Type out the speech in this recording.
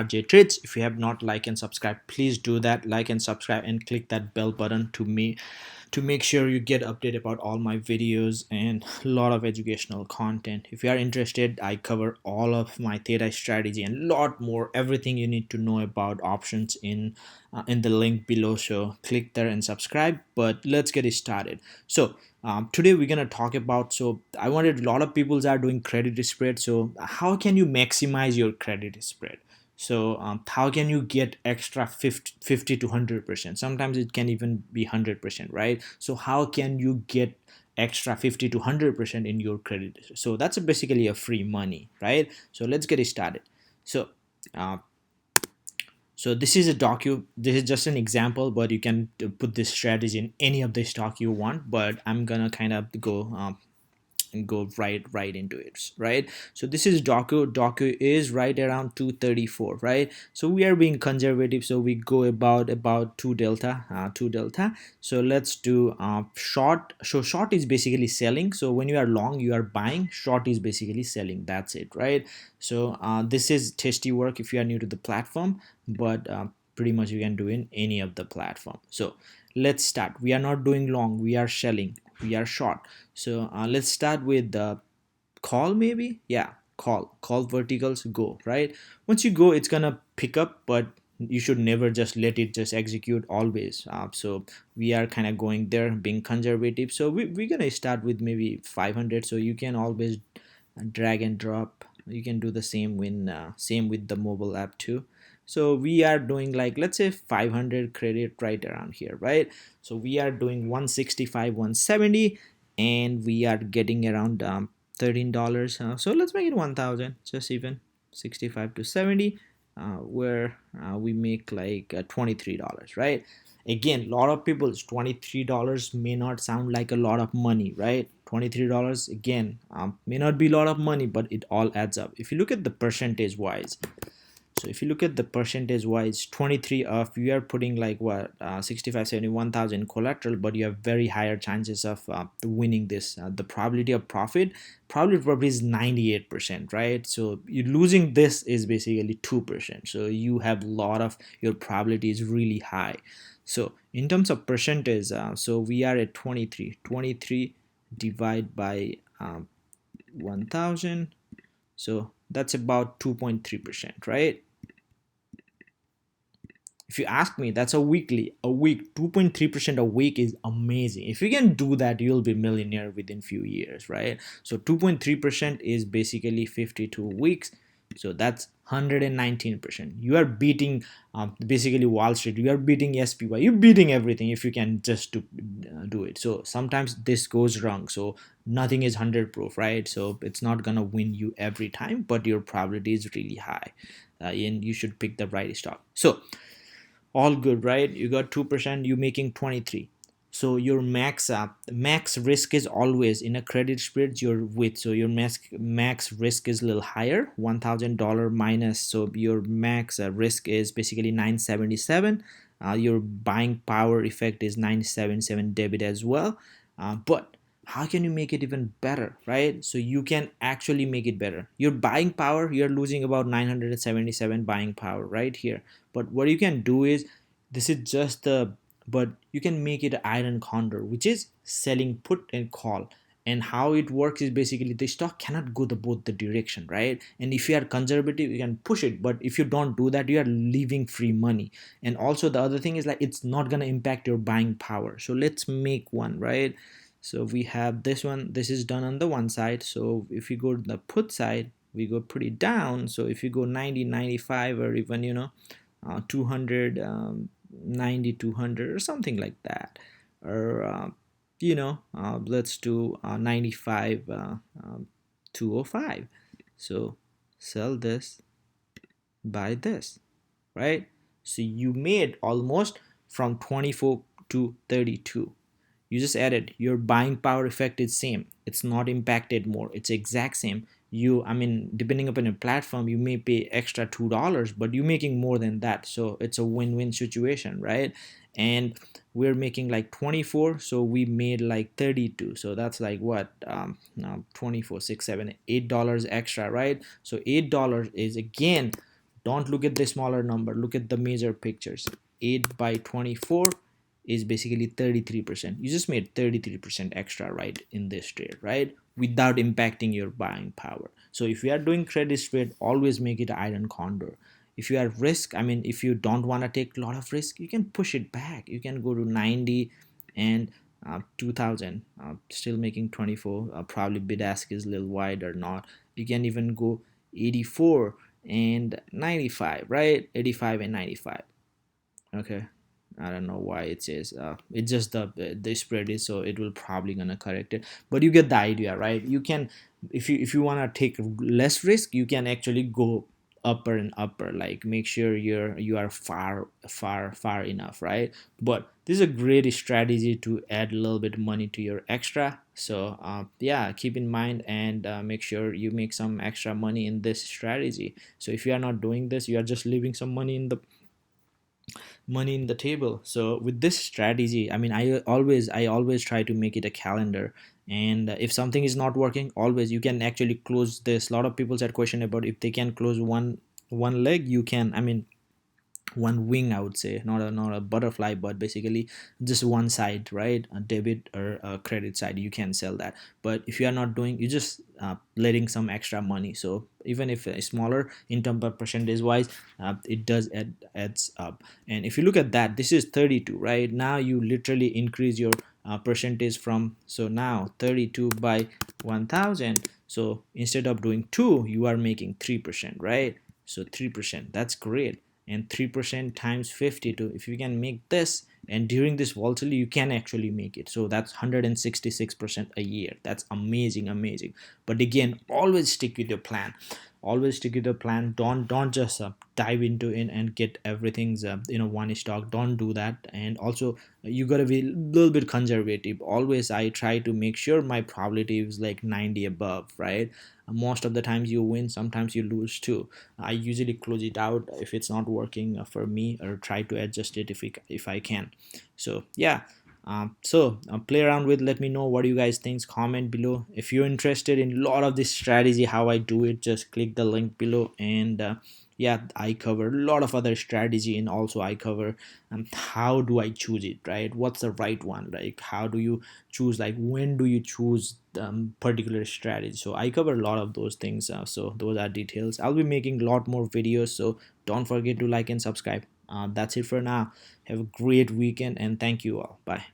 Trades. If you have not like and subscribe, please do that. Like and subscribe and click that bell button to make sure you get updated about all my videos and a lot of educational content. If you are interested, I cover all of my theta strategy and a lot more, everything you need to know about options in the link below. So click there and subscribe. But let's get it started. So today we're gonna talk about, so I wanted, a lot of people are doing credit spread. So how can you maximize your credit spread? So how can you get extra 50 to 100%? Sometimes it can even be 100%, right? So how can you get extra 50 to 100% in your credit? So that's basically a free money, right? So let's get it started. So uh, this is a this is just an example, but you can put this strategy in any of the stock you want, but I'm gonna kind of go and go right into it, right? So this is Doku is right around 234, right? So we are being conservative, so we go about 2 delta, 2 delta. So let's do short. So short is basically selling. So when you are long, you are buying. Short is basically selling. That's it, right? So this is testy work if you are new to the platform, but pretty much you can do in any of the platform. So let's start. We are not doing long, we are selling, we are short. So let's start with the call, maybe. Yeah, call verticals, go, right? Once you go, it's gonna pick up, but you should never just let it just execute always. So we are kind of going there, being conservative. So we're gonna start with maybe 500. So you can always drag and drop. You can do the same when same with the mobile app too. So we are doing like, let's say 500 credit right around here, right? So we are doing 165, 170, and we are getting around $13. So let's make it 1000, just even 65 to 70, where we make like $23, right? Again, a lot of people's $23 may not sound like a lot of money, right? $23 again, may not be a lot of money, but it all adds up if you look at the percentage wise. So if you look at the percentage wise, 23 of, you are putting like what, 65, 70, 1000 collateral, but you have very higher chances of winning this. The probability of profit probably is 98%, right? So you losing this is basically 2%. So you have a lot of, your probability is really high. So in terms of percentage, so we are at 23 divide by 1000. So that's about 2.3%, right? If you ask me, that's a week 2.3% a week is amazing. If you can do that, you'll be millionaire within few years, right? So 2.3% is basically 52 weeks. So that's 119%. You are beating basically Wall Street, you are beating SPY, you're beating everything if you can just do it. So sometimes this goes wrong, so nothing is 100 proof, right? So it's not gonna win you every time, but your probability is really high, and you should pick the right stock. So all good, right? You got 2%, you making 23. So your max risk is always in a credit spread, your width. So your max risk is a little higher, $1000 minus. So your max risk is basically 977. Your buying power effect is 977 debit as well. But how can you make it even better, right? So you can actually make it better. Your buying power, you're losing about 977 buying power right here. But what you can do is, this is just the, but you can make it iron condor, which is selling put and call. And how it works is basically the stock cannot go the both the direction, right? And if you are conservative, you can push it, but if you don't do that, you are leaving free money. And also the other thing is like, it's not going to impact your buying power. So let's make one, right? So we have this one, this is done on the one side. So if you go to the put side, we go pretty down. So if you go 90, 95, or even 200, 90, 200 or something like that, or let's do 95, 205. So sell this, buy this, right? So you made almost from 24 to 32. You just added, your buying power effect is same, it's not impacted more, it's exact same. You, I mean, depending upon your platform, you may pay extra $2, but you're making more than that. So it's a win-win situation, right? And we're making like 24, so we made like 32. So that's like what, 24, 6, 7, $8 extra, right? So $8 is again Don't look at the smaller number, look at the major pictures. 8 by 24 is basically 33%. You just made 33% extra, right, in this trade, right, without impacting your buying power. So if you are doing credit trade, always make it iron condor. If you are risk, I mean, if you don't want to take a lot of risk, you can push it back. You can go to 90 and 2000, still making 24. Probably bid ask is a little wide or not. You can even go 84 and 95, right? 85 and 95. Okay, I don't know why it says it's just the spread is, so it will probably gonna correct it, but you get the idea, right? You can, if you want to take less risk, you can actually go upper and upper, like make sure you are far enough, right? But this is a great strategy to add a little bit money to your extra. So yeah, keep in mind, and make sure you make some extra money in this strategy. So if you are not doing this, you are just leaving some money in the table. So with this strategy, I mean, I always try to make it a calendar. And if something is not working, always you can actually close this. A lot of people had question about if they can close one leg. You can, I mean, one wing, I would say, not a butterfly, but basically just one side, right? A debit or a credit side, you can sell that. But if you are not doing, you just letting some extra money. So even if it's smaller in terms of percentage wise, it does adds up. And if you look at that, this is 32, right? Now you literally increase your percentage from, so now 32 by 1000. So instead of doing 2, you are making 3%, right? So 3%, that's great. And 3% times 52, if you can make this, and during this volatility you can actually make it, so that's 166% a year. That's amazing, amazing. But again, always stick with your plan. Always stick with the plan. Don't just dive into it and get everything's one stock. Don't do that. And also, you gotta be a little bit conservative. Always I try to make sure my probability is like 90 above, right? Most of the times you win, sometimes you lose too. I usually close it out if it's not working for me, or try to adjust it if I can. So yeah, play around with. Let me know what you guys think. Comment below. If you're interested in a lot of this strategy, how I do it, just click the link below. And yeah, I cover a lot of other strategy, and also I cover how do I choose it, right? What's the right one? Like how do you choose, like when do you choose particular strategy? So I cover a lot of those things. So those are details. I'll be making a lot more videos, so don't forget to like and subscribe. That's it for now. Have a great weekend, and thank you all. Bye.